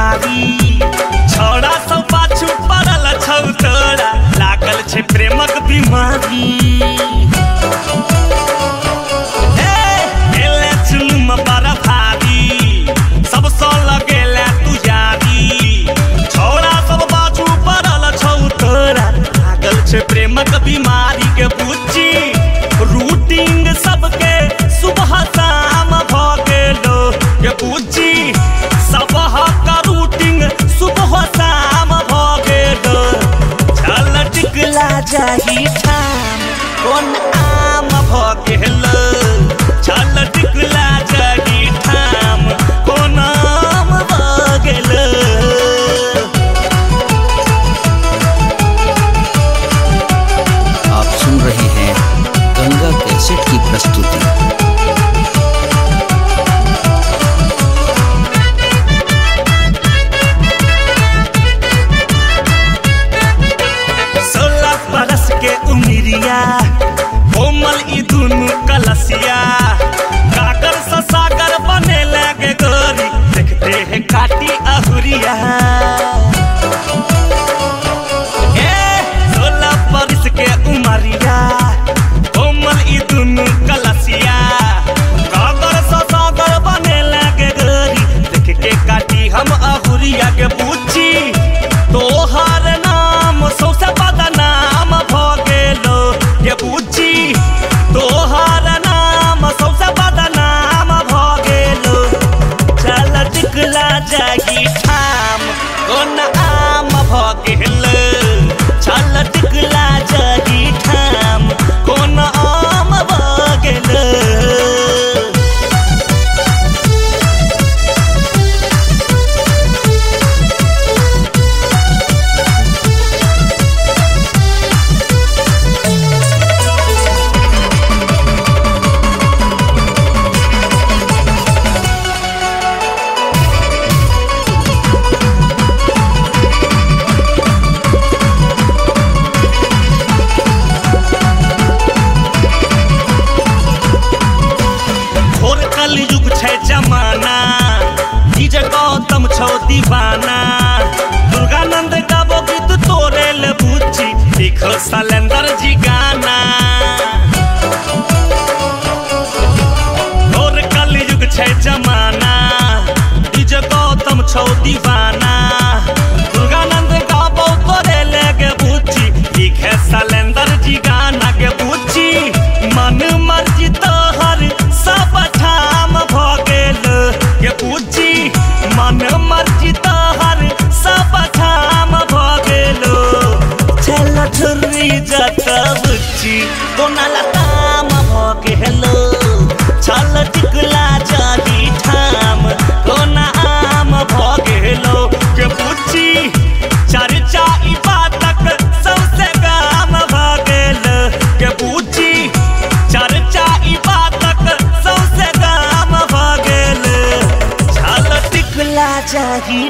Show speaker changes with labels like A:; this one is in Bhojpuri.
A: भारी छोड़ा सब पाछू पड़ल छौ तोरा लागल छे प्रेमक बीमारी एले चुलम बड़ा भारी सब सो लगेले तू यारी छोड़ा सब पाछू पड़ल छौ तोरा लागल छे प्रेमक बीमारी के बुच्ची रूटिंग सबके सुबह शाम भ गेलो के बुच्ची सबह का रूटिंग सुबह शाम भ गेलो चल टिकला जाही ठाम कोन आम भ गेलो चल टिकला जाही ठाम कोन आम भ गेलो।
B: आप सुन रहे हैं गंगा कैसेट की प्रस्तुति।
A: के उमिरिया कोमल ई दुनु कलसिया काकर सा सागर बने लगे गोरी देखते हैं काटी अहुरिया 16 बरस के उमरिया कोमल ई दुनु कलसिया काकर सा सागर बने लगे गोरी देख के काटी हम अहुरिया के पूछी तोहार नाम सौसे बदनाम भ गेलो ये बुच्ची तोहार नाम सौसे बदनाम भ गेलो चल टिकला जाही ठाम कोन आम भ गेलो चल टिकला जाही ठाम कोन आम भ गेलो। युग छे जमाना डीजे गौतम छौ दीवाना दुर्गानंद गाबो गीत तोरे ले बुच्ची लिखो शैलेंद्र जी गाना और कल युग छे जमाना डीजे गौतम छौ दीवाना दुर्गानंद गाबो तोरे ले गे बुच्ची लिखे शैलेंद्र जी गाना के बुच्ची मन मर्जी तोहर सब ठाम भ गेलो के बुच्ची मन मर्जी तोहर सब ठाम भ गेलो चल ठुर्री जत बुच्ची कोना लताम भ गेलो चल टिकला जाही ठाम कोना आम भ गेलो के बुच्ची चर्चा ई बातक सबसे गाम भ गेलो के बुच्ची चर्चा ई बातक सबसे गाम भ गेलो चल टिकला जाही